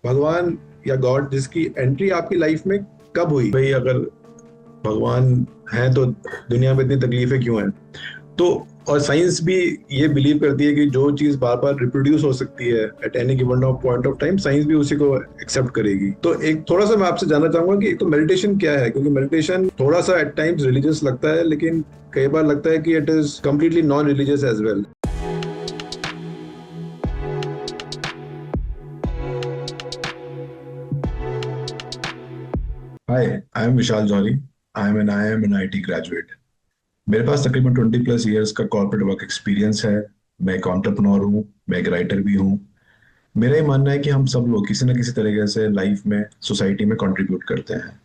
भगवान या गॉड जिसकी एंट्री आपकी लाइफ में कब हुई? भाई अगर भगवान है तो दुनिया में इतनी तकलीफें क्यों हैं? तो और साइंस भी ये बिलीव करती है कि जो चीज बार बार रिप्रोड्यूस हो सकती है at any given point of time, science भी उसी को एक्सेप्ट करेगी। तो एक थोड़ा सा मैं आपसे जानना चाहूंगा कि तो मेडिटेशन क्या है, क्योंकि मेडिटेशन थोड़ा सा एट टाइम्स रिलीजियस लगता है, लेकिन कई बार लगता है कि it is completely non religious as well. Hi, I am Vishal Johri. I am an IT graduate. मेरे पास तकरीबन 20 प्लस इयर्स का कॉर्पोरेट वर्क एक्सपीरियंस है। मैं एक एंटरप्रेन्योर हूँ, मैं एक राइटर भी हूँ। मेरा ये मानना है कि हम सब लोग किसी न किसी तरीके से लाइफ में, सोसाइटी में कंट्रीब्यूट करते हैं।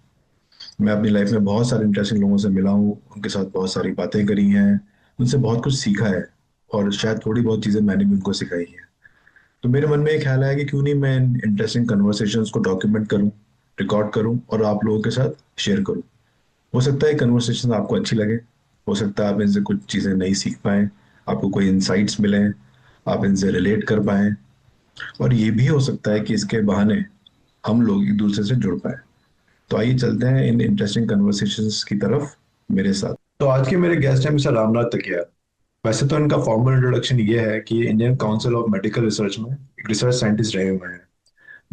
मैं अपनी लाइफ में बहुत सारे इंटरेस्टिंग लोगों से मिला हूँ, उनके साथ बहुत सारी बातें करी हैं, उनसे बहुत कुछ सीखा है, और शायद थोड़ी बहुत चीज़ें मैंने भी उनको सिखाई हैं। तो मेरे मन में एक ख्याल है कि क्यों नहीं मैं इन इंटरेस्टिंग कन्वर्सेशंस को डॉक्यूमेंट करूं, रिकॉर्ड करूं और आप लोगों के साथ शेयर करूं। हो सकता है कन्वर्सेशन आपको अच्छी लगे, हो सकता है आप इनसे कुछ चीज़ें नई सीख पाएं, आपको कोई इंसाइट्स मिलें, आप इनसे रिलेट कर पाएं, और ये भी हो सकता है कि इसके बहाने हम लोग एक दूसरे से जुड़ पाएं। तो आइए चलते हैं इन इंटरेस्टिंग कन्वर्सेशंस की तरफ मेरे साथ। तो आज के मेरे गेस्ट हैं मिस्टर रामनाथ तकिया। वैसे तो इनका फॉर्मल इंट्रोडक्शन ये है कि ये Indian council of medical research में एक रिसर्च साइंटिस्ट रहे हुए हैं।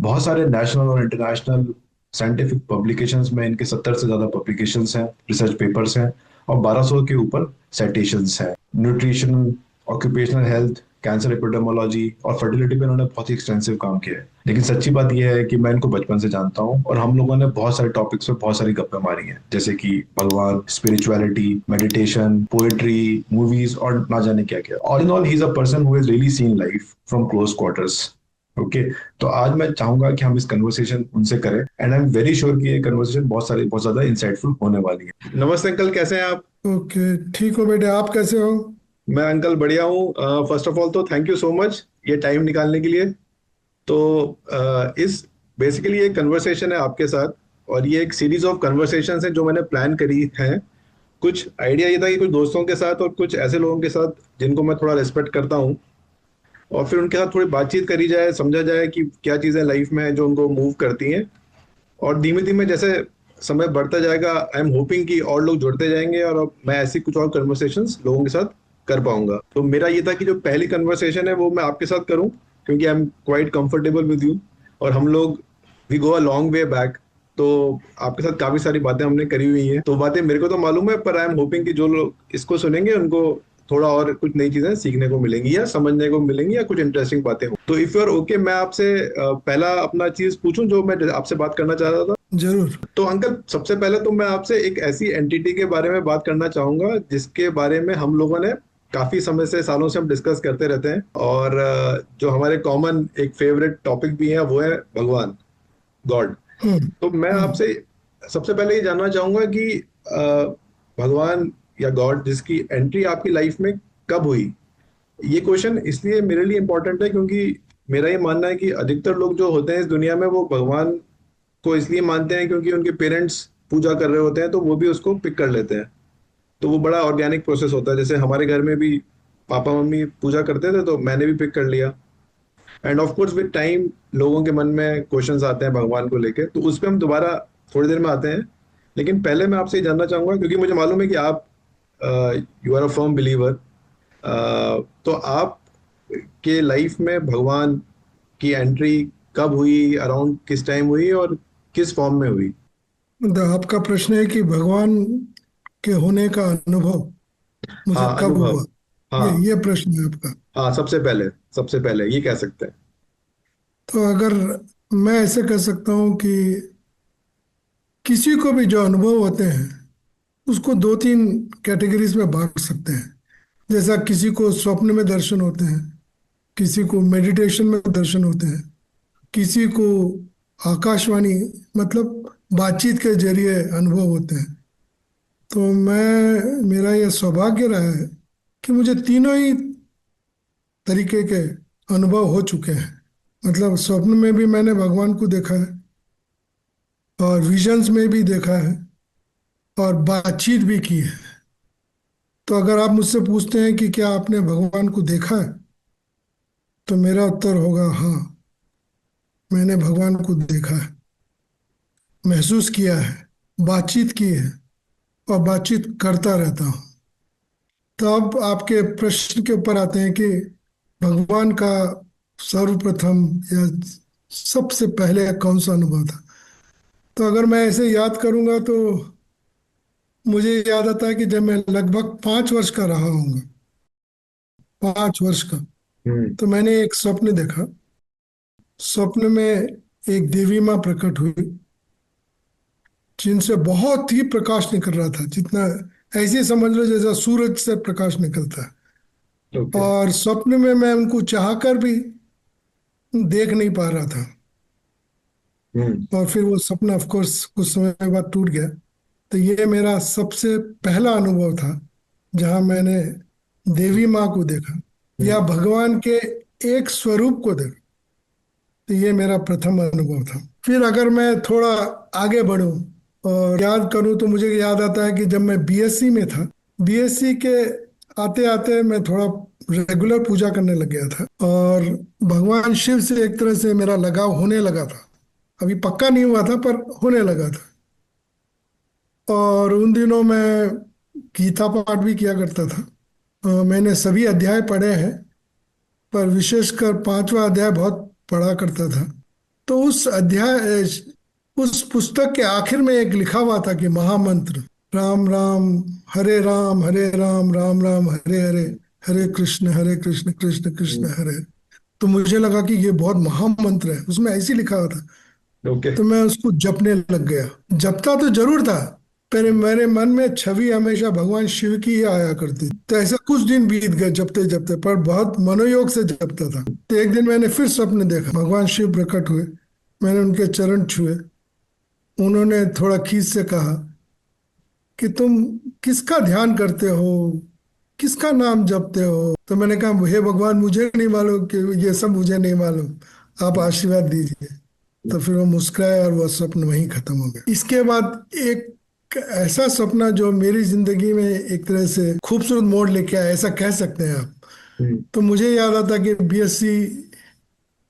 बहुत सारे नेशनल और इंटरनेशनल साइंटिफिक पब्लिकेशंस में इनके 70 से ज्यादा पब्लिकेशंस हैं, रिसर्च पेपर्स हैं, और 1200 के ऊपर साइटेशंस हैं। Nutrition, occupational health, cancer epidemiology और फर्टिलिटी पे इन्होंने बहुत ही एक्सटेंसिव काम किया है। लेकिन सच्ची बात यह है कि मैं इनको बचपन से जानता हूँ और हम लोगों ने बहुत सारे टॉपिक्स पे बहुत सारी गप्पे मारी हैं, जैसे कि भगवान, स्पिरिचुअलिटी, मेडिटेशन, पोएट्री, मूवीज और ना जाने क्या क्या। All in all he is a person who has really seen life from close quarters. Okay, तो आज मैं चाहूंगा कि हम इस कन्वर्सेशन उनसे करें, and I am very sure कि ये कन्वर्सेशन बहुत ज्यादा इंसाइटफुल होने वाली है। नमस्ते अंकल, कैसे हैं आप? ओके, ठीक हो बेटे, आप कैसे हो? मैं अंकल बढ़िया हूँ। फर्स्ट ऑफ ऑल तो थैंक यू सो मच ये टाइम निकालने के लिए। तो इस बेसिकली एक कन्वर्सेशन है आपके साथ, और ये एक सीरीज ऑफ कन्वर्सेशंस है जो मैंने प्लान करी है। कुछ आइडिया ये था कि कुछ दोस्तों के साथ और कुछ ऐसे लोगों के साथ जिनको मैं थोड़ा रिस्पेक्ट करता हूँ, और फिर उनके साथ थोड़ी बातचीत करी जाए, समझा जाए कि क्या चीज़ें लाइफ में हैं जो उनको मूव करती हैं। और धीमे धीमे जैसे समय बढ़ता जाएगा, आई एम होपिंग कि और लोग जुड़ते जाएंगे और अब मैं ऐसी कुछ और कन्वर्सेशंस लोगों के साथ कर पाऊंगा। तो मेरा ये था कि जो पहली कन्वर्सेशन है वो मैं आपके साथ करूं, क्योंकि I am quite comfortable with you, और हम लोग we go a long way back. तो आपके साथ काफी सारी बातें हमने करी हुई हैं, तो बातें मेरे को तो मालूम है, पर आई एम होपिंग कि जो लोग इसको सुनेंगे उनको थोड़ा और कुछ नई चीजें सीखने को मिलेंगी या समझने को मिलेंगी या कुछ इंटरेस्टिंग बातें हो। तो इफ यू आर ओके, मैं आपसे पहला अपना चीज पूछूं जो मैं आपसे बात करना चाह रहा था। जरूर। तो अंकल, सबसे पहले तो मैं आपसे एक ऐसी एंटिटी के बारे में बात करना चाहूंगा जिसके बारे में हम लोगों ने काफी समय से, सालों से हम डिस्कस करते रहते हैं, और जो हमारे कॉमन एक फेवरेट टॉपिक भी है वो है भगवान, गॉड। हम्म। तो मैं हम्म। आपसे सबसे पहले ये जानना चाहूंगा कि भगवान या गॉड जिसकी एंट्री आपकी लाइफ में कब हुई? ये क्वेश्चन इसलिए मेरे लिए इंपॉर्टेंट है क्योंकि मेरा ये मानना है कि अधिकतर लोग जो होते हैं इस दुनिया में वो भगवान को इसलिए मानते हैं क्योंकि उनके पेरेंट्स पूजा कर रहे होते हैं, तो वो भी उसको पिक कर लेते हैं। तो वो बड़ा ऑर्गेनिक प्रोसेस होता है। जैसे हमारे घर में भी पापा मम्मी पूजा करते थे, तो मैंने भी पिक कर लिया। End of course with time लोगों के मन में क्वेश्चंस आते हैं भगवान को लेके, तो उस पर हम दोबारा थोड़ी देर में आते हैं। लेकिन पहले मैं आपसे ये जानना चाहूंगा, क्योंकि मुझे मालूम है कि आप you are a firm believer. तो आप के लाइफ में भगवान की एंट्री कब हुई, अराउंड किस टाइम हुई और किस फॉर्म में हुई? आपका प्रश्न है कि भगवान के होने का अनुभव मुझे हाँ, कब अनुभव। हुआ? ये हाँ। ये प्रश्न है आपका। हाँ, सबसे पहले ये कह सकते हैं। तो अगर मैं ऐसे कह सकता हूँ कि किसी को भी जो अनुभव होते हैं उसको दो तीन कैटेगरीज में बांट सकते हैं। जैसा किसी को स्वप्न में दर्शन होते हैं, किसी को मेडिटेशन में दर्शन होते हैं, किसी को आकाशवाणी मतलब बातचीत के जरिए अनुभव होते हैं। तो मेरा यह सौभाग्य रहा है कि मुझे तीनों ही तरीके के अनुभव हो चुके हैं। मतलब स्वप्न में भी मैंने भगवान को देखा है, और विजन्स में भी देखा है, और बातचीत भी की है। तो अगर आप मुझसे पूछते हैं कि क्या आपने भगवान को देखा है, तो मेरा उत्तर होगा हाँ। मैंने भगवान को देखा है, महसूस किया है, बातचीत की है और बातचीत करता रहता हूँ। तो अब आपके प्रश्न के ऊपर आते हैं कि भगवान का सर्वप्रथम या सबसे पहले कौन सा अनुभव था। तो अगर मैं ऐसे याद करूंगा तो मुझे याद आता है कि जब मैं लगभग 5 वर्ष का रहा हूँगा, 5 वर्ष का, हम्म। तो मैंने एक स्वप्न देखा। स्वप्न में एक देवी माँ प्रकट हुई, जिनसे बहुत ही प्रकाश निकल रहा था, जितना ऐसे समझ लो जैसा सूरज से प्रकाश निकलता है। ओके। और स्वप्न में मैं उनको चाहकर भी देख नहीं पा रहा था। हम्म। और फिर वो सपना ऑफ कोर्स कुछ समय बाद टूट गया। तो ये मेरा सबसे पहला अनुभव था जहां मैंने देवी माँ को देखा या हम्म। भगवान के एक स्वरूप को देखा। तो ये मेरा प्रथम अनुभव था। फिर अगर मैं थोड़ा आगे बढ़ूं और याद करूं तो मुझे याद आता है कि जब मैं बीएससी में था, बीएससी के आते आते मैं थोड़ा रेगुलर पूजा करने लग गया था और भगवान शिव से एक तरह से मेरा लगाव होने लगा था। अभी पक्का नहीं हुआ था पर होने लगा था। और उन दिनों मैं गीता पाठ भी किया करता था। मैंने सभी अध्याय पढ़े हैं, पर विशेषकर 5वां अध्याय बहुत पढ़ा करता था। तो उस पुस्तक के आखिर में एक लिखा हुआ था कि महामंत्र राम राम, हरे राम, राम राम हरे हरे, हरे कृष्ण कृष्ण कृष्ण हम्म। हरे हरे। तो मुझे लगा कि ये बहुत महामंत्र है, उसमें ऐसे ही लिखा हुआ था। ओके। तो मैं उसको जपने लग गया। जपता तो जरूर था, पर मेरे मन में छवि हमेशा भगवान शिव की ही आया करती। तो ऐसा कुछ दिन बीत गए जपते जपते, पर बहुत मनोयोग से जपता था। तो एक दिन मैंने फिर स्वप्न देखा, भगवान शिव प्रकट हुए। मैंने उनके चरण छुए। उन्होंने थोड़ा खींच से कहा कि तुम किसका ध्यान करते हो, किसका नाम जपते हो। तो मैंने कहा हे भगवान, मुझे नहीं मालूम, कि ये सब मुझे नहीं मालूम, आप आशीर्वाद दीजिए। तो फिर वो मुस्कुराए और वह स्वप्न वहीं खत्म हो गया। इसके बाद एक ऐसा सपना जो मेरी जिंदगी में एक तरह से खूबसूरत मोड़ लेके आया, ऐसा कह सकते हैं आप। हम्म। तो मुझे याद आता कि बीएससी,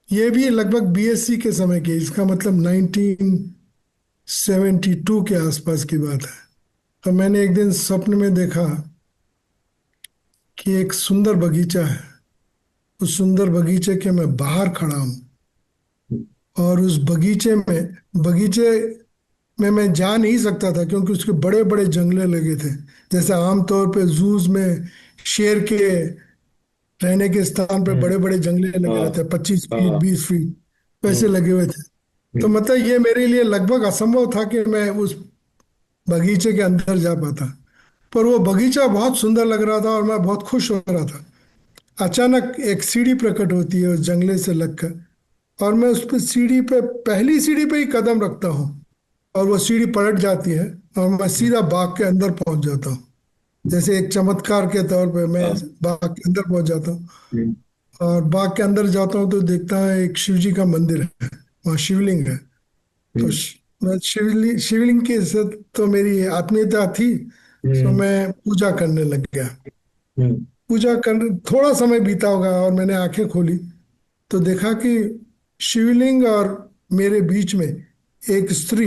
ये भी लगभग बीएससी के समय की, इसका मतलब 1972 के आसपास की बात है। तो मैंने एक दिन स्वप्न में देखा कि एक सुंदर बगीचा है। उस सुंदर बगीचे के मैं बाहर खड़ा हूँ और उस बगीचे में मैं जा नहीं सकता था, क्योंकि उसके बड़े बड़े जंगले लगे थे। जैसे आमतौर पे जूज में शेर के रहने के स्थान पे हम्म। बड़े बड़े जंगले लगे हाँ। रहते हैं, 25 फीट हाँ। 20 फीट वैसे हम्म। लगे हुए थे। तो हम्म। मतलब ये मेरे लिए लगभग असंभव था कि मैं उस बगीचे के अंदर जा पाता। पर वो बगीचा बहुत सुंदर लग रहा था और मैं बहुत खुश हो रहा था। अचानक एक सीढ़ी प्रकट होती है उस जंगले से लगकर, और मैं उस पर सीढ़ी पे, पहली सीढ़ी पे ही कदम रखता हूँ और वो सीढ़ी पलट जाती है और मैं सीधा बाग के अंदर पहुंच जाता हूँ। जैसे एक चमत्कार के तौर पे मैं हाँ। बाग के अंदर पहुंच जाता हूँ। हम्म। और बाग के अंदर जाता हूँ तो देखता है एक शिव जी का मंदिर है, वहाँ शिवलिंग है। तो हम्म। मैं शिवलिंग के से तो मेरी आत्मीयता थी। तो हम्म। मैं पूजा करने लग गया। हम्म। पूजा कर थोड़ा समय बीता होगा और मैंने आंखें खोली तो देखा कि शिवलिंग और मेरे बीच में एक स्त्री,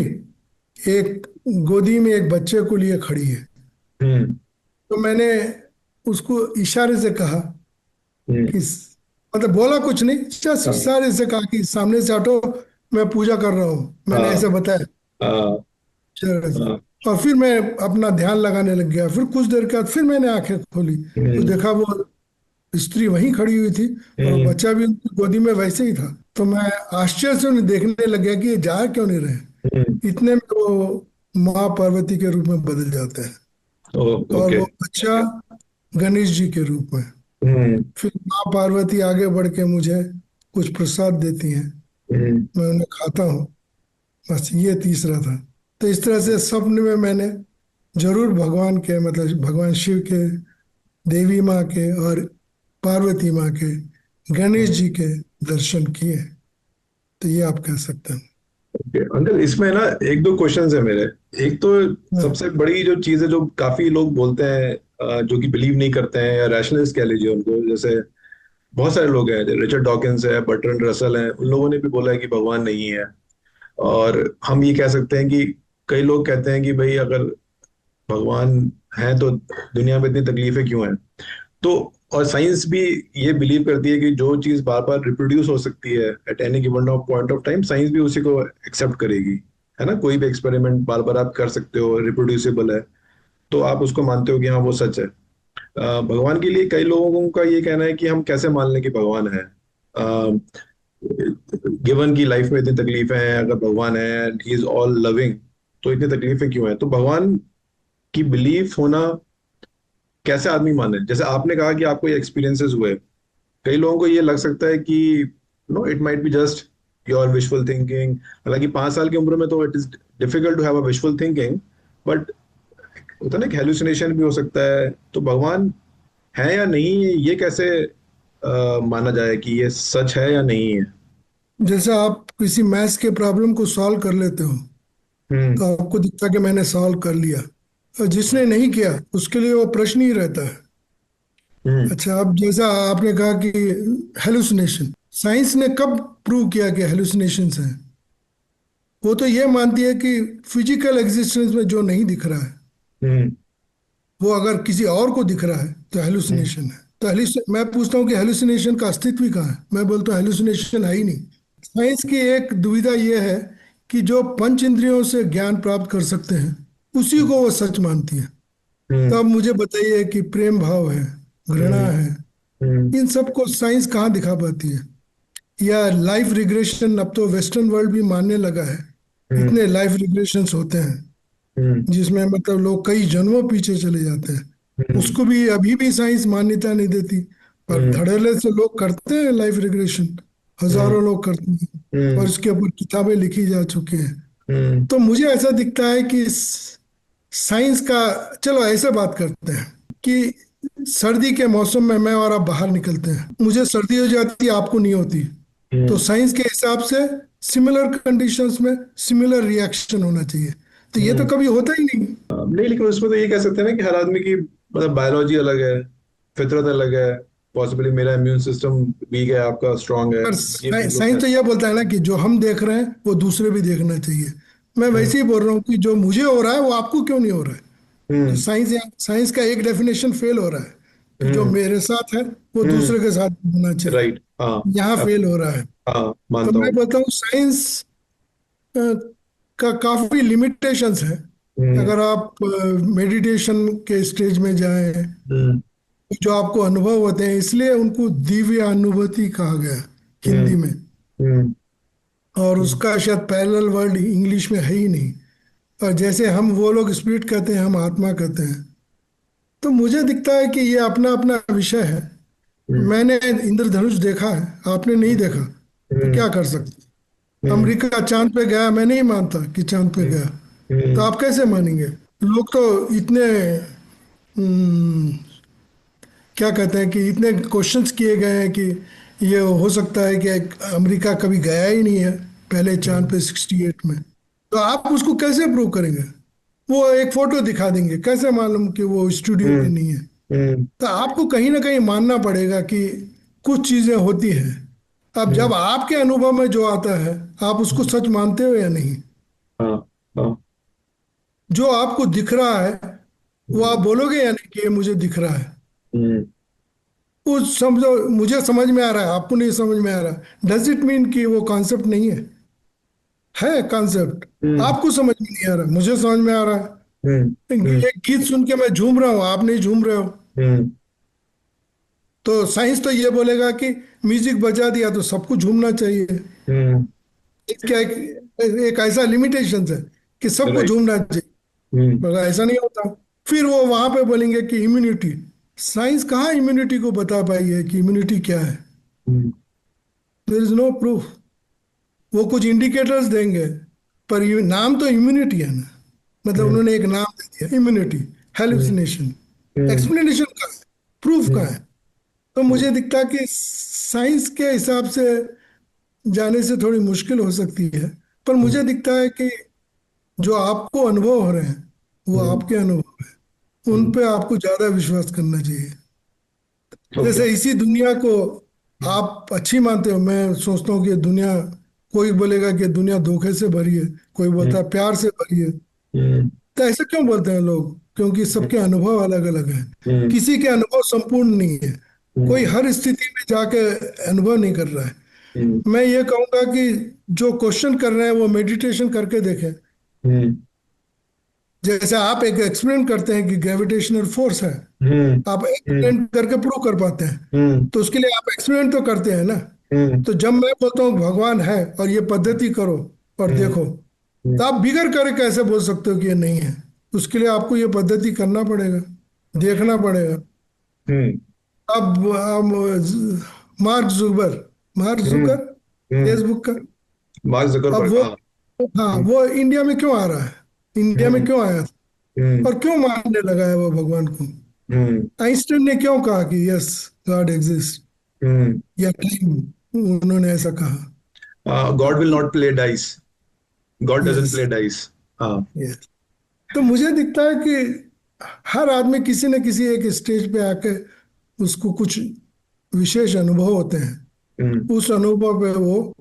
एक गोदी में एक बच्चे को लिए खड़ी है। हम्म। तो मैंने उसको इशारे से कहा हम्म। कि मतलब बोला कुछ नहीं, जस्ट हाँ। इशारे से कहा कि सामने से हटो, मैं पूजा कर रहा हूँ, मैंने हाँ। ऐसे बताया हाँ। इशारे से। हाँ। और फिर मैं अपना ध्यान लगाने लग गया। फिर कुछ देर के बाद फिर मैंने आंखें खोली तो हम्म। देखा वो स्त्री वहीं खड़ी हुई थी और वो हम्म। बच्चा भी उनकी गोदी में वैसे ही था। तो मैं आश्चर्य से उन्हें देखने लग गया कि ये जा क्यों नहीं रहे। हम्म। इतने में वो माँ पार्वती के रूप में बदल जाते हैं ओ। और ओके। वो बच्चा गणेश जी के रूप में। हम्म। फिर माँ पार्वती आगे बढ़ के मुझे कुछ प्रसाद देती हैं, हम्म। मैं उन्हें खाता हूँ। बस ये तीसरा था। तो इस तरह से स्वप्न में मैंने जरूर भगवान के, मतलब भगवान शिव के, देवी माँ के और पार्वती माँ के, गणेश जी के दर्शन किए। तो ये आप कह सकते हैं। ओके अंकल, इसमें ना एक दो क्वेश्चंस है मेरे। एक तो हाँ, सबसे बड़ी जो चीज है जो काफी लोग बोलते हैं, जो कि बिलीव नहीं करते हैं या रैशनलिस्ट कह लीजिए उनको, जैसे बहुत सारे लोग हैं, रिचर्ड डॉकिंस है, बर्ट्रैंड रसल है, उन लोगों ने भी बोला है कि भगवान नहीं है। और हम ये कह सकते हैं कि कई लोग कहते हैं कि भाई अगर भगवान है तो दुनिया में इतनी तकलीफें क्यों हैं। तो और साइंस भी ये बिलीव करती है कि जो चीज बार बार रिप्रोड्यूस हो सकती है at any given point of time, science भी उसी को एक्सेप्ट करेगी। है ना, कोई भी एक्सपेरिमेंट बार बार आप कर सकते हो, रिप्रोड्यूसिबल है, तो आप उसको मानते हो कि हाँ वो सच है। भगवान के लिए कई लोगों का ये कहना है कि हम कैसे मान लें कि भगवान है। गिवन की लाइफ में इतनी तकलीफें हैं, अगर भगवान है and he is all loving, तो इतनी तकलीफें क्यों हैं। तो भगवान की बिलीफ होना कैसे आदमी माने। जैसे आपने कहा कि आपको ये एक्सपीरियंसेस हुए, कई लोगों को ये लग सकता है कि no it might be just your wishful thinking. हालांकि 5 साल की उम्र में तो it is difficult to have a wishful thinking, but होता है ना कि हेलुसिनेशन भी हो सकता है। तो भगवान है या नहीं है, ये कैसे माना जाए कि ये सच है या नहीं है। जैसे आप किसी मैथ्स के प्रॉब्लम को सॉल्व कर लेते हो, हम्म। तो आपको दिखता है कि मैंने सॉल्व कर लिया। और जिसने नहीं किया उसके लिए वो प्रश्न ही रहता है। हम्म। अच्छा, अब जैसा आपने कहा कि हेलुसिनेशन, साइंस ने कब प्रूव किया कि हेलुसिनेशंस हैं? वो तो ये मानती है कि फिजिकल एग्जिस्टेंस में जो नहीं दिख रहा है, हम्म। वो अगर किसी और को दिख रहा है तो हम्म। हेलुसिनेशन है। तो मैं पूछता हूँ कि हेलुसिनेशन का अस्तित्व ही कहाँ है? मैं बोलता हूँ हेलुसिनेशन है ही नहीं। साइंस की एक दुविधा यह है कि जो पंच इंद्रियों से ज्ञान प्राप्त कर सकते हैं उसी को वो सच मानती है। तो हम्म। अब मुझे बताइए कि प्रेम भाव है, घृणा हम्म। है, हम्म। इन सब को साइंस कहाँ दिखा पाती है? या लाइफ रिग्रेशन, अब तो वेस्टर्न वर्ल्ड भी मानने लगा है। हम्म। इतने लाइफ रिग्रेशंस होते हैं हम्म। जिसमें मतलब लोग कई जन्मों पीछे चले जाते हैं। हम्म। उसको भी अभी भी साइंस मान्यता नहीं देती, पर हम्म। धड़ल्ले से लोग करते हैं लाइफ रिग्रेशन। हम्म। हजारों लोग करते हैं और हम्म। इसके ऊपर किताबें लिखी जा चुकी हैं। हम्म। तो मुझे ऐसा दिखता है कि साइंस का, चलो ऐसे बात करते हैं कि सर्दी के मौसम में मैं और आप बाहर निकलते हैं, मुझे सर्दी हो जाती है, आपको नहीं होती। तो हम्म। साइंस के हिसाब से सिमिलर कंडीशंस में सिमिलर रिएक्शन होना चाहिए। तो ये तो हम्म। कभी होता ही नहीं। नहीं, लेकिन उसमें तो ये कह सकते हैं ना कि हर आदमी की मतलब बायोलॉजी अलग है, फितरत अलग है। पॉसिबली मेरा इम्यून सिस्टम वीक है, आपका स्ट्रांग है, पर ये भी लोग साइंस तो कहते ये बोलता है ना कि जो हम देख रहे हैं वो दूसरे भी देखना चाहिए। मैं हैं। वैसे ही बोल रहा हूँ कि जो मुझे हो रहा है वो आपको क्यों नहीं हो रहा है? तो हम्म। साइंस का एक डेफिनेशन फेल हो रहा है कि जो हम्म। मेरे साथ है वो हम्म। दूसरे के साथ भी होना चाहिए। राइट, हाँ। यहाँ फेल हो रहा है। हाँ, तो मानता मैं हूँ। बोलता हूँ साइंस का काफी लिमिटेशंस है। हम्म। अगर आप मेडिटेशन के स्टेज में जाएं, हम्म। जो आपको अनुभव होते हैं, इसलिए उनको दिव्य अनुभूति कहा गया हम्म। हिंदी में। हम्म। और हम्म। उसका शायद पैरेलल वर्ड इंग्लिश में है ही नहीं। और जैसे हम, वो लोग स्पिरिट कहते हैं, हम आत्मा कहते हैं। तो मुझे दिखता है कि ये अपना अपना विषय है। हम्म। मैंने इंद्रधनुष देखा है, आपने नहीं देखा, तो हम्म। क्या कर सकते? हम्म। अमेरिका चांद पे गया, मैं नहीं मानता कि चांद पे हम्म। गया। तो हम्म। आप कैसे मानेंगे? लोग तो इतने हम्म, क्या कहते हैं कि इतने क्वेश्चंस किए गए हैं कि ये हो सकता है कि अमेरिका कभी गया ही नहीं है पहले चांद हम्म। पे 68 में। तो आप उसको कैसे प्रूव करेंगे? वो एक फोटो दिखा देंगे, कैसे मालूम कि वो स्टूडियो में हम्म। नहीं है? हम्म। तो आपको कहीं ना कहीं मानना पड़ेगा कि कुछ चीजें होती हैं। अब हम्म। जब आपके अनुभव में जो आता है, आप उसको हम्म। सच मानते हो या नहीं? हाँ। हाँ। जो आपको दिख रहा है वो आप हम्म। बोलोगे या नहीं कि ये मुझे दिख रहा है? हम्म। वो समझो, मुझे समझ में आ रहा है, आपको नहीं समझ में आ रहा, डज इट मीन कि वो कॉन्सेप्ट नहीं है? है कॉन्सेप्ट। हम्म। आपको समझ में नहीं आ रहा, मुझे समझ में आ रहा हम्म। है। हम्म। एक गीत सुन के मैं झूम रहा हूँ, आप नहीं झूम रहे हो। हम्म। तो साइंस तो ये बोलेगा कि म्यूजिक बजा दिया तो सबको झूमना चाहिए। हम्म। इसका एक ऐसा लिमिटेशन है कि सबको राइट। झूमना चाहिए, हम्म। मगर ऐसा नहीं होता। फिर वो वहां पे बोलेंगे कि इम्यूनिटी। साइंस कहाँ इम्यूनिटी को बता पाई है कि इम्यूनिटी क्या है? Hmm. There is no proof. वो कुछ इंडिकेटर्स देंगे, पर नाम तो इम्यूनिटी है ना। मतलब हम्म। उन्होंने एक नाम दे दिया इम्यूनिटी, हम्म। हेलुसिनेशन। हम्म। एक्सप्लेनेशन का है, प्रूफ का हम्म। है? तो मुझे दिखता है कि साइंस के हिसाब से जाने से थोड़ी मुश्किल हो सकती है। पर हम्म। मुझे दिखता है कि जो आपको अनुभव हो रहे हैं वो हम्म। आपके अनुभव है, उन हम्म। पे आपको ज्यादा विश्वास करना चाहिए। ओके। जैसे इसी दुनिया को आप अच्छी मानते हो, मैं सोचता हूँ कि दुनिया, कोई बोलेगा कि दुनिया धोखे से भरी है, कोई बोलता है प्यार से भरी है। हम्म, तो ऐसा क्यों बोलते हैं लोग? क्योंकि सबके अनुभव अलग अलग हैं। हम्म, किसी के अनुभव संपूर्ण नहीं है। कोई हम्म, हर स्थिति में जाके अनुभव नहीं कर रहा है। हम्म, मैं ये कहूंगा कि जो क्वेश्चन कर रहे हैं वो मेडिटेशन करके देखें। हम्म, जैसे आप एक एक्सपेरिमेंट करते हैं कि ग्रेविटेशनल फोर्स है, हम्म, आप हम्म, एक्सपेरिमेंट करके प्रूव कर पाते हैं, हम्म, तो उसके लिए आप एक्सपेरिमेंट तो करते हैं ना। हम्म, तो जब मैं बोलता हूँ भगवान है और ये पद्धति करो और हम्म, देखो, तो आप बिगर करे कैसे बोल सकते हो कि ये नहीं है? उसके लिए आपको ये पद्धति करना पड़ेगा, देखना पड़ेगा। हम्म, अब मार्क जुगर मार्क हम्म, जुगर हम्म, फेसबुक का, मार्क अब जकरबर्ग, वो, हाँ। हाँ, हम्म, वो इंडिया में क्यों आ रहा है? इंडिया में हम्म, क्यों आया था हम्म, और क्यों मानने लगा है वो भगवान को? हम्म, आइंस्टाइन ने क्यों कहा कि यस, गॉड एग्जिस्ट, हम्म, या टाइम, उन्होंने ऐसा कहा? God will not play dice, God doesn't yes, play dice. हाँ। यस। तो मुझे दिखता है कि हर आदमी किसी न किसी एक स्टेज पे आके उसको कुछ विशेष अनुभव होते हैं। हम्म, उस अनुभव पे वो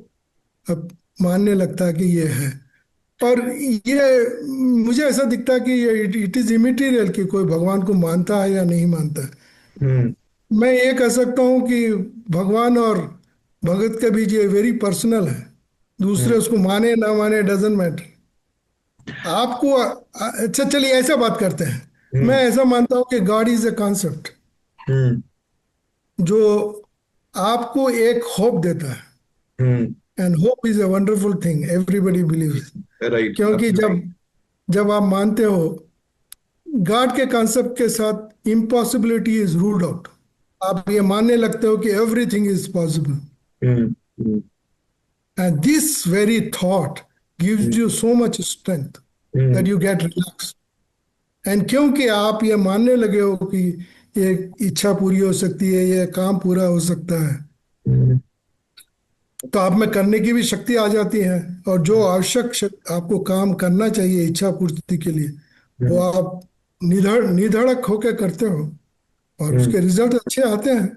अब मानने लगता है कि ये है। और ये, मुझे ऐसा दिखता है कि ये इट इज इमेटीरियल कि कोई भगवान को मानता है या नहीं मानता है। हम्म, मैं ये कह सकता हूँ कि भगवान और भगत के बीच ये वेरी पर्सनल है। दूसरे हम्म, उसको माने ना माने डजेंट मैटर। आपको अच्छा, चलिए ऐसा बात करते हैं। मैं हम्म, ऐसा मानता हूँ कि God is a concept hmm, जो आपको एक होप देता है। Hmm, and hope is a wonderful thing, everybody believes. Right, क्योंकि एब्सोल्युटली। जब जब आप मानते हो, गॉड के कॉन्सेप्ट के साथ इम्पॉसिबिलिटी इज रूल्ड आउट। आप ये मानने लगते हो कि everything is possible, hmm, hmm, and this very thought gives hmm, you so much strength that hmm, you get relax. And क्योंकि आप ये मानने लगे हो कि ये इच्छा पूरी हो सकती है, ये काम पूरा हो सकता है, हम्म, तो आप में करने की भी शक्ति आ जाती है। और जो आवश्यक आपको काम करना चाहिए इच्छा पूर्ति के लिए, वो हम्म, आप निधड़क होकर करते हो, और हम्म, उसके रिजल्ट अच्छे आते हैं।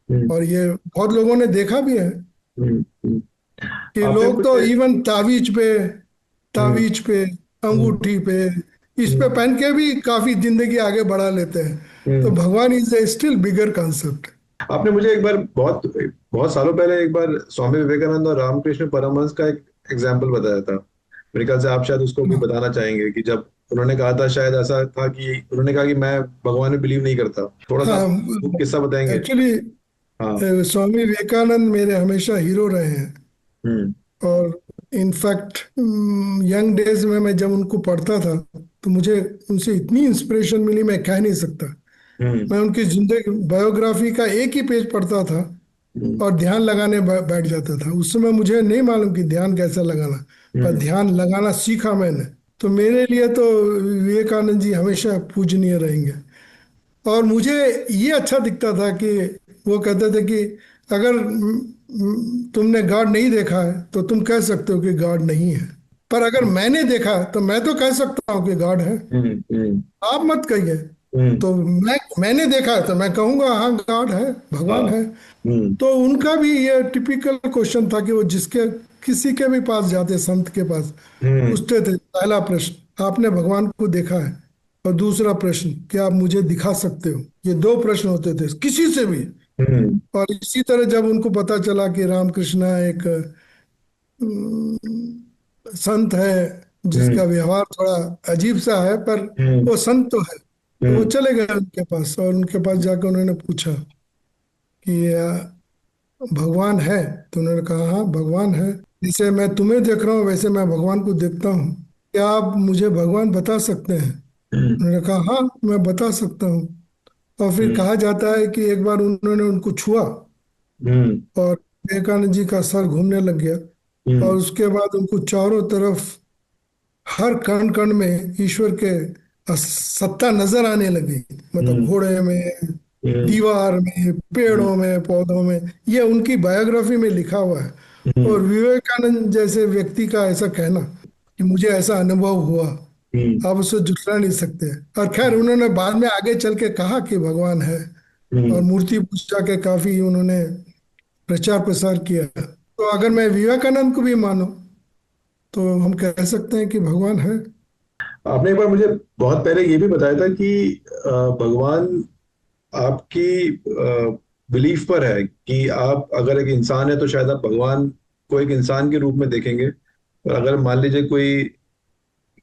हम्म, और ये बहुत लोगों ने देखा भी है हम्म। कि आपने लोग तो मुझे इवन हम्म, तावीज पे, हम्म, अंगूठी पे, इस पे हम्म, पहन के भी काफी जिंदगी आगे बढ़ा लेते हैं। तो हम्म। भगवान is a still bigger concept. आपने मुझे एक बार, बहुत बहुत सालों पहले, एक बार स्वामी विवेकानंद और रामकृष्ण परमहंस का एक एग्जाम्पल बताया था। मेरे ख्याल से आप शायद उसको भी बताना चाहेंगे कि जब उन्होंने कहा था, शायद ऐसा था कि उन्होंने कहा कि मैं भगवान में बिलीव नहीं करता। थोड़ा सा हाँ, वो किस्सा बताएंगे? एक्चुअली हाँ। स्वामी विवेकानंद मेरे हमेशा हीरो रहे हैं। हम्म, और इनफैक्ट यंग डेज में मैं जब उनको पढ़ता था, तो मुझे उनसे इतनी इंस्पिरेशन मिली, मैं कह नहीं सकता। हम्म, मैं उनकी जिंदगी बायोग्राफी का एक ही पेज पढ़ता था हम्म, और ध्यान लगाने बैठ जाता था। उस समय मुझे नहीं मालूम कि ध्यान कैसा लगाना, पर हम्म, ध्यान लगाना सीखा मैंने। तो मेरे लिए तो विवेकानंद जी हमेशा पूजनीय रहेंगे। और मुझे ये अच्छा दिखता था कि वो कहते थे कि अगर तुमने गॉड नहीं देखा है तो तुम कह सकते हो कि गॉड नहीं है, पर अगर मैंने देखा है तो मैं तो कह सकता हूँ कि गॉड है। हम्म, हम्म, आप मत कहिए। हम्म, तो मैंने देखा है तो मैं कहूंगा हाँ, गॉड है, भगवान हाँ, है। हम्म, तो उनका भी ये टिपिकल क्वेश्चन था कि वो जिसके किसी के भी पास जाते, संत के पास, हम्म, पूछते थे पहला प्रश्न, आपने भगवान को देखा है? और दूसरा प्रश्न, क्या आप मुझे दिखा सकते हो? ये दो प्रश्न होते थे किसी से भी। हम्म, और इसी तरह जब उनको पता चला कि रामकृष्णा एक संत है जिसका हम्म, व्यवहार थोड़ा अजीब सा है, पर हम्म, वो संत तो है, तो वो हम्म, चले गए उनके पास। और उनके पास जाकर उन्होंने पूछा कि भगवान है? तो उन्होंने कहा हाँ, भगवान है। जैसे मैं तुम्हें देख रहा हूँ वैसे मैं भगवान को देखता हूँ, क्या आप मुझे भगवान बता सकते हैं? हम्म, उन्होंने कहा हाँ, मैं बता सकता हूँ। और फिर हम्म, कहा जाता है कि एक बार उन्होंने उनको छुआ हम्म, और विवेकानंद जी का सर घूमने लग गया। और हम्म, उसके बाद उनको चारों तरफ, हर कण कण में ईश्वर के सत्ता नजर आने लगी। मतलब हम्म, घोड़े में, हम्म, दीवार में, हम्म, पेड़ों में, पौधों में। ये उनकी बायोग्राफी में लिखा हुआ है। और हम्म, विवेकानंद जैसे व्यक्ति का ऐसा कहना कि मुझे ऐसा अनुभव हुआ, हम्म, आप उससे जुटला नहीं सकते। और खैर उन्होंने बाद में आगे चल के कहा कि भगवान है, और हम्म, मूर्ति पूजा के काफी उन्होंने प्रचार प्रसार किया। तो अगर मैं विवेकानंद को भी मानूं तो हम कह सकते हैं कि भगवान है। आपने एक बार मुझे बहुत पहले ये भी बताया था कि भगवान आपकी बिलीफ पर है कि आप अगर एक इंसान है तो शायद आप भगवान को एक इंसान के रूप में देखेंगे, और अगर मान लीजिए कोई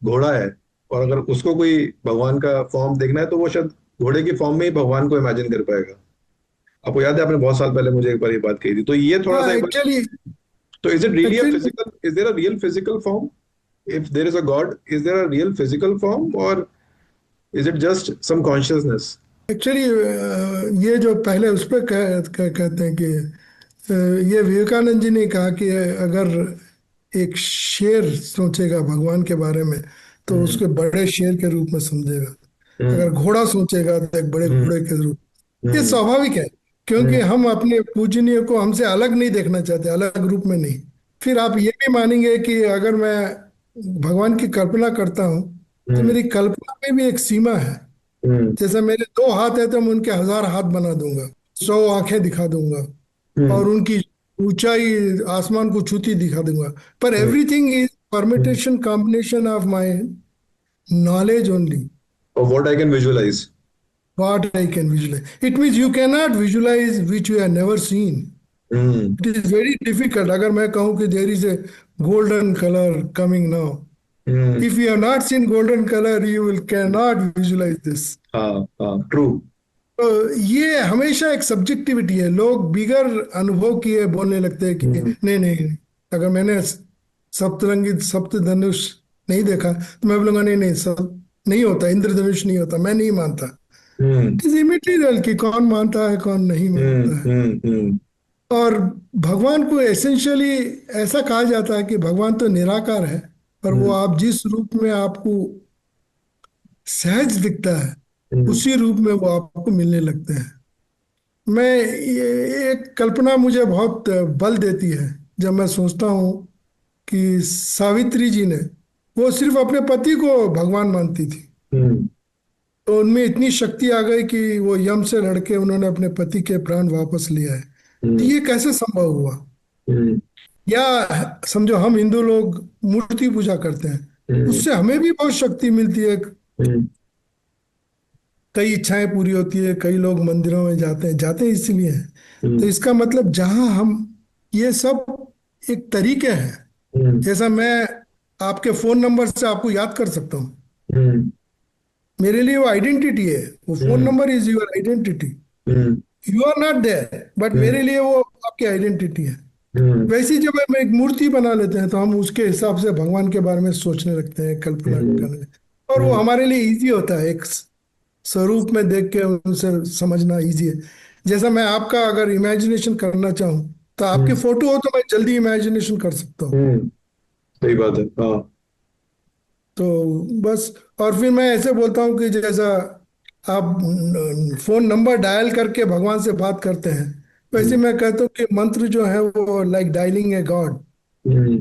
घोड़ा है और अगर उसको कोई भगवान का फॉर्म देखना है तो वो शायद घोड़े की फॉर्म में ही भगवान को इमेजिन कर पाएगा। आपको याद है आपने बहुत साल पहले मुझे एक बार ये बात कही थी, तो ये थोड़ा हाँ, सा एक बार, एक्चुअली तो is it really a actually physical, is there a real physical form? If there is a God, is there a real physical form, और is it just some consciousness? Actually ये जो पहले उस पर कहते हैं कि ये विवेकानंद जी ने कहा कि अगर एक शेर सोचेगा भगवान के बारे में तो हम्म। उसके बड़े शेर के रूप में समझेगा। अगर हम्म। घोड़ा सोचेगा तो एक बड़े हम्म। घोड़े के रूप। ये हम्म। स्वाभाविक है, क्योंकि हम्म। हम अपने पूजनीय को हमसे अलग नहीं देखना चाहते, अलग रूप में नहीं। फिर आप ये भी मानेंगे कि अगर मैं भगवान की कल्पना करता हूँ तो हम्म। मेरी कल्पना में भी एक सीमा है। हम्म। जैसे मेरे 2 हाथ है तो मैं उनके 1000 हाथ बना दूंगा, 100 आंखें दिखा दूंगा, और हम्म। उनकी ऊंचाई आसमान को छूती दिखा दूंगा। पर hmm. Everything is hmm. Permutation combination of my knowledge only, और what I can visualise. what I can visualize. It means you cannot visualize which you have never seen. Hmm. It is very difficult. अगर मैं कहूँ कि there is a golden color coming now, hmm. if you have not seen golden color, you will cannot visualize this. हाँ हाँ, true. तो ये हमेशा एक सब्जेक्टिविटी है। लोग बिगर अनुभव किए बोलने लगते हैं कि हम्म। नहीं नहीं नहीं। अगर मैंने सप्तरंगी सप्तधनुष नहीं देखा तो मैं बोलूंगा नहीं नहीं, सब नहीं होता, इंद्रधनुष नहीं होता, मैं नहीं मानता। हम्म। इट इज इमेटीरियल कि कौन मानता है कौन नहीं हम्म। मानता है। हम्म। हम्म। और भगवान को एसेंशियली ऐसा कहा जाता है कि भगवान तो निराकार है, पर वो हम्म। आप जिस रूप में आपको सहज दिखता है हम्म। उसी रूप में वो आपको मिलने लगते हैं। मैं ये एक कल्पना मुझे बहुत बल देती है जब मैं सोचता हूँ कि सावित्री जी ने, वो सिर्फ अपने पति को भगवान मानती थी, हम्म। तो उनमें इतनी शक्ति आ गई कि वो यम से लड़के उन्होंने अपने पति के प्राण वापस लिया है। तो हम्म। ये कैसे संभव हुआ? हम्म। या समझो हम हिंदू लोग मूर्ति पूजा करते हैं, हम्म। उससे हमें भी बहुत शक्ति मिलती है। हम्म। कई इच्छाएं पूरी होती है, कई लोग मंदिरों में जाते हैं इसीलिए हैं। तो हम्म। इसका मतलब जहां हम, ये सब एक तरीके हैं। हम्म। जैसा मैं आपके फोन नंबर से आपको याद कर सकता हूँ, हम्म। मेरे लिए वो आइडेंटिटी है। वो phone hmm. Number is your identity. Hmm. You are not there, but मेरे लिए वो आपकी आइडेंटिटी है। हम्म। वैसी जब हम एक मूर्ति बना लेते हैं तो हम उसके हिसाब से भगवान के बारे में सोचने लगते हैं, कल्पना हम्म। करने लगते हैं। और वो हम्म। हमारे लिए इजी होता है, एक स्वरूप में देख के उनसे समझना इजी है। जैसा मैं आपका अगर इमेजिनेशन करना चाहूँ तो आपकी हम्म। फोटो हो तो मैं जल्दी इमेजिनेशन कर सकता हूँ। हम्म। सही बात है, हाँ। तो बस, और फिर मैं ऐसे बोलता हूँ कि जैसा आप फोन नंबर डायल करके भगवान से बात करते हैं, वैसे हम्म। मैं कहता हूँ कि मंत्र जो है वो लाइक डायलिंग ए गॉड, हम्म।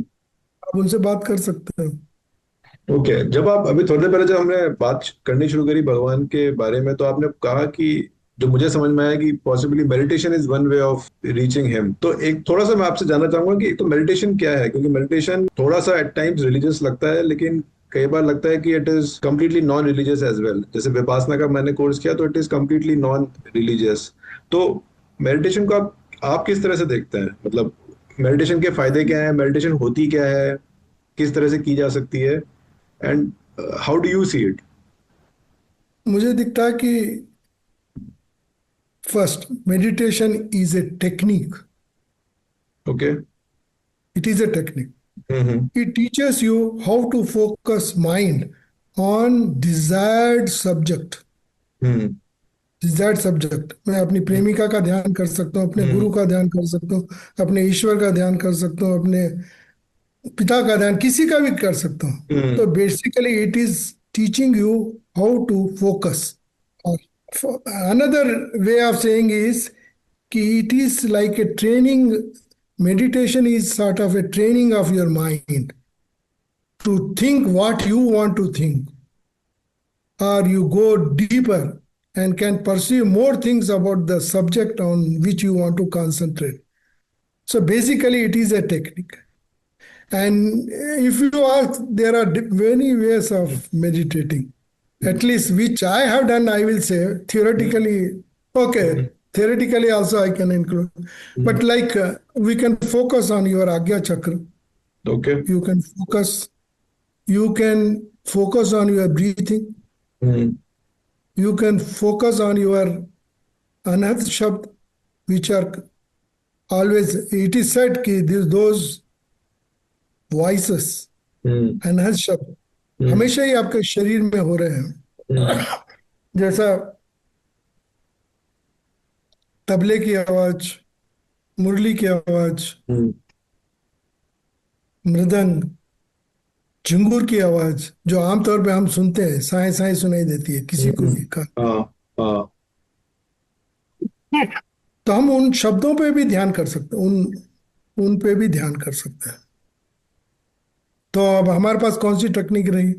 आप उनसे बात कर सकते हैं। ओके, जब आप अभी थोड़ी देर पहले जब हमने बात करनी शुरू करी भगवान के बारे में, तो आपने कहा कि जो मुझे समझ में आया कि possibly meditation is one way of reaching him. तो एक थोड़ा सा मैं आपसे जानना चाहूंगा कि एक तो मेडिटेशन क्या है, क्योंकि मेडिटेशन थोड़ा सा एट टाइम्स रिलीजियस लगता है, लेकिन कई बार लगता है कि it is completely non religious as well. जैसे विपासना का मैंने कोर्स किया तो it is completely non religious. तो मेडिटेशन को आप किस तरह से देखते हैं? मतलब मेडिटेशन के फायदे क्या है, मेडिटेशन होती क्या है, किस तरह से की जा सकती है, and how do you see it? मुझे दिखता है कि first, meditation is a technique. Okay. It is a technique. Hmm. It teaches you how to focus mind on desired subject. Hmm. Desired subject. मैं अपनी प्रेमिका का ध्यान कर सकता हूँ, अपने गुरु हम्म। का ध्यान कर सकता हूँ, अपने ईश्वर का ध्यान कर सकता हूँ, अपने पिता का ध्यान, किसी का भी कर सकता हूँ। तो hmm. Basically it is teaching you how to focus. और another way of saying is कि it is like a training. Meditation is sort of a training of your mind to think what you want to think, or you go deeper and can perceive more things about the subject on which you want to concentrate. So basically, it is a technique. And if you ask, there are many ways of meditating, at least which I have done, I will say theoretically, okay, theoretically also I can include. But like we can focus on your Agya Chakra. Okay. You can focus on your breathing. You can focus on your Anhat Shabd, which are always, it is said कि those voices, अनहद शब्द हमेशा ही आपके शरीर में हो रहे हैं, जैसा तबले की आवाज, मुरली की आवाज, मृदंग, झिंगुर की आवाज, जो आमतौर पे हम सुनते हैं, साए साए सुनाई देती है किसी को भी का। तो हम उन शब्दों पे भी ध्यान कर सकते हैं, उन पे भी ध्यान कर सकते हैं। तो अब हमारे पास कौन सी टेक्निक रही?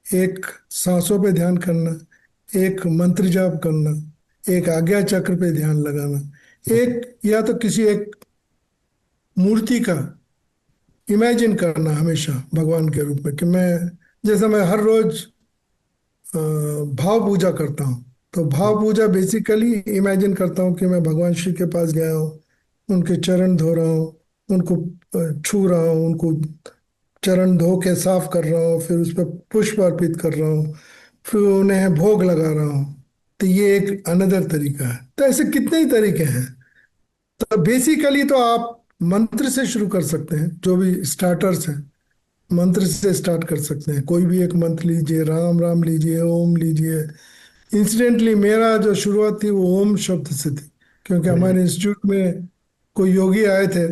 एक सांसों पे ध्यान करना, एक मंत्र जाप करना, एक आज्ञा चक्र पे ध्यान लगाना, एक या तो किसी एक मूर्ति का इमेजिन करना हमेशा भगवान के रूप में, कि मैं हर रोज भाव पूजा करता हूँ। तो भाव पूजा बेसिकली इमेजिन करता हूँ कि मैं भगवान श्री के पास गया हूँ, उनके चरण धो रहा हूँ, उनको छू रहा हूँ, उनको चरण धो के साफ कर रहा हूँ, फिर उस पर पुष्प अर्पित कर रहा हूँ, फिर उन्हें भोग लगा रहा हूँ। तो ये एक अनदर तरीका है। तो ऐसे कितने ही तरीके हैं। तो बेसिकली तो आप मंत्र से शुरू कर सकते हैं, जो भी स्टार्टर्स हैं मंत्र से स्टार्ट कर सकते हैं। कोई भी एक मंत्र लीजिए, राम राम लीजिए, ओम लीजिए। इंसिडेंटली मेरा जो शुरुआत थी वो ओम शब्द से थी, क्योंकि हमारे इंस्टीट्यूट में कोई योगी आए थे,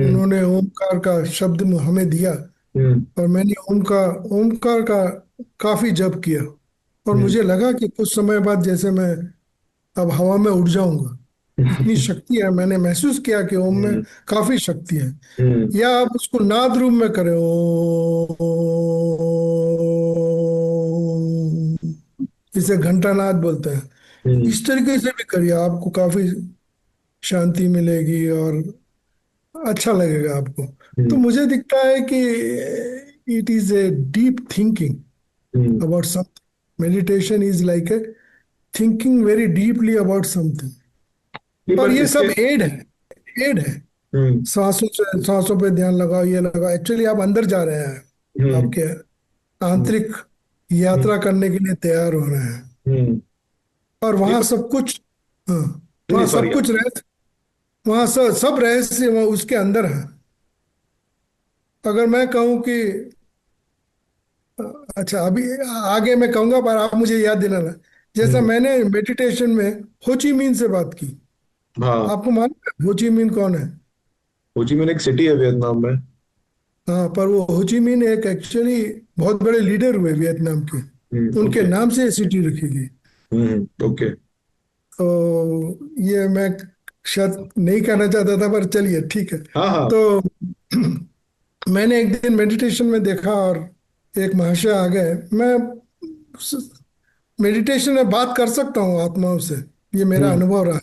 उन्होंने ओमकार का शब्द हमें दिया और मैंने ओमकार का काफी जप किया और मुझे लगा कि कुछ समय बाद जैसे मैं अब हवा में उड़ जाऊंगा, इतनी शक्ति है। मैंने महसूस किया कि ओम में काफी शक्ति है। या आप उसको नाद रूप में करें, इसे घंटा नाद बोलते हैं, इस तरीके से भी करिए, आपको काफी शांति मिलेगी और अच्छा लगेगा आपको। तो मुझे दिखता है कि it is a deep thinking about something. Meditation is like a thinking very deeply about something. और ये सब एड है। सांसों पे ध्यान लगाओ, ये लगाओ, एक्चुअली आप अंदर जा रहे हैं, आपके आंतरिक यात्रा करने के लिए तैयार हो रहे हैं। और वहां सब कुछ, हाँ, वहां सब कुछ रहस्य, वहां सब रहस्य वहां उसके अंदर है। अगर मैं कहूं कि अच्छा, अभी आगे मैं कहूंगा पर आप मुझे याद दिलाना, जैसा मैंने मेडिटेशन में होची मिन से बात की। आपको मालूम है होची मिन कौन है? होची मिन एक सिटी है वियतनाम में। हाँ, पर वो होची मिन एक एक्चुअली बहुत बड़े लीडर हुए वियतनाम के, उनके नाम से सिटी रखी गई। ओके। तो ये मैं शायद नहीं कहना चाहता था, पर चलिए ठीक है। हाँ। तो मैंने एक दिन मेडिटेशन में देखा और एक महाशय आ गए। मैं मेडिटेशन में बात कर सकता हूँ आत्माओं से, ये मेरा अनुभव रहा।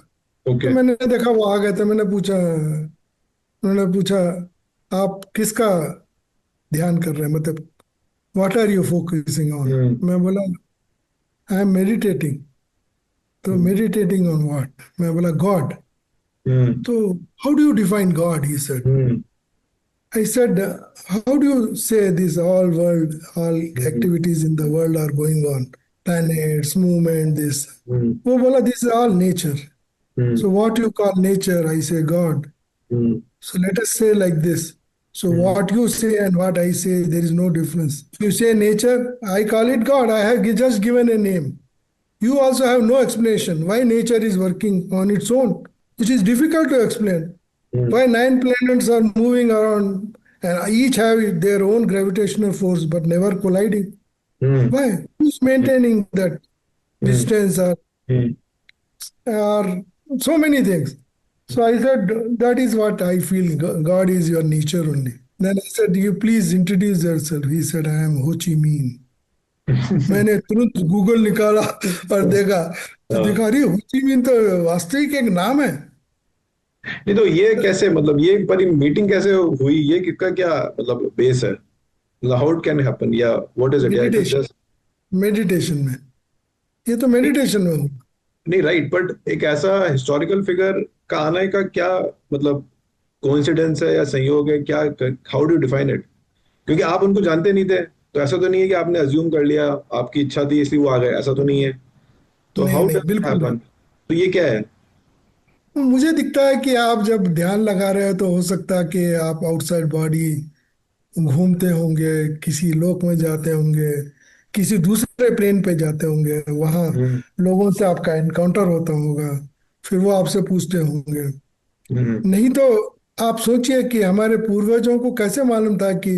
तो मैंने देखा वो आ गए थे, उन्होंने पूछा आप किसका ध्यान कर रहे हैं, मतलब what are you focusing on? मैं बोला आई एम मेडिटेटिंग। तो मेडिटेटिंग ऑन व्हाट? मैं बोला गॉड। तो how do you define God? He said, I said, how do you say this all activities in the world are going on? Planets, movement, this. वो बोला, this is all nature. So what you call nature? I say God. So let us say like this. So what you say and what I say, there is no difference. If you say nature, I call it God. I have just given a name. You also have no explanation why nature is working on its own. It is difficult to explain. Why 9 planets are moving around and each have their own gravitational force but never colliding? Why? Who's maintaining that distance or so many things? So I said, that is what I feel. God is your nature only. Then I said, you please introduce yourself. He said, I am Ho Chi Minh. मैंने तुरंत Google निकाला और देखा अरे हो ची मिन तो वास्तविक एक नाम है। नहीं तो ये कैसे, मतलब ये पर मीटिंग कैसे हुई, ये किसका क्या मतलब बेस है, मतलब हाउ इट कैन हैपन, या व्हाट इज इट, या it is meditation, just. Meditation में, ये तो मेडिटेशन में होगा। नहीं राइट, बट एक ऐसा हिस्टोरिकल फिगर का आने का क्या मतलब कोइंसिडेंस है या संयोग है क्या, हाउ डू डिफाइन इट, क्योंकि आप उनको जानते नहीं थे, तो ऐसा तो नहीं है कि आपने अज्यूम कर लिया, आपकी इच्छा थी इसलिए वो आ गए, ऐसा तो नहीं है, तो नहीं हाउ नहीं, डज इट बिल्कुल नहीं। हैपन, तो ये क्या है। मुझे दिखता है कि आप जब ध्यान लगा रहे हो तो हो सकता है कि आप आउटसाइड बॉडी घूमते होंगे, किसी लोक में जाते होंगे, किसी दूसरे प्लेन पे जाते होंगे, वहां हम्म लोगों से आपका एनकाउंटर होता होगा, फिर वो आपसे पूछते होंगे। हम्म नहीं तो आप सोचिए कि हमारे पूर्वजों को कैसे मालूम था कि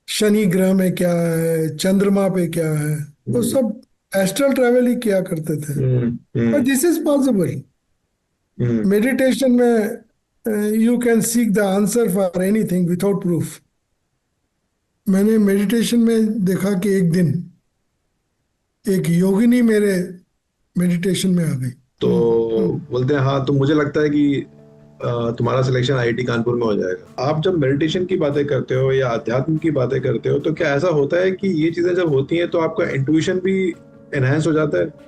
शनि ग्रह में क्या है, चंद्रमा पे क्या है। वो हम्म सब एस्ट्रल ट्रैवल ही किया करते थे। और hmm this is possible. Hmm meditation में you can seek the answer for anything without proof. मैंने मेडिटेशन में देखा कि एक दिन एक योगिनी मेरे मेडिटेशन में आ गई। तो हम्म। बोलते हैं हाँ, तो मुझे लगता है कि तुम्हारा सिलेक्शन आईआईटी कानपुर में हो जाएगा। आप जब मेडिटेशन की बातें करते हो या अध्यात्म की बातें करते हो, तो क्या ऐसा होता है कि ये चीजें जब होती हैं तो आपका इंट्यूशन भी एनहांस हो जाता है?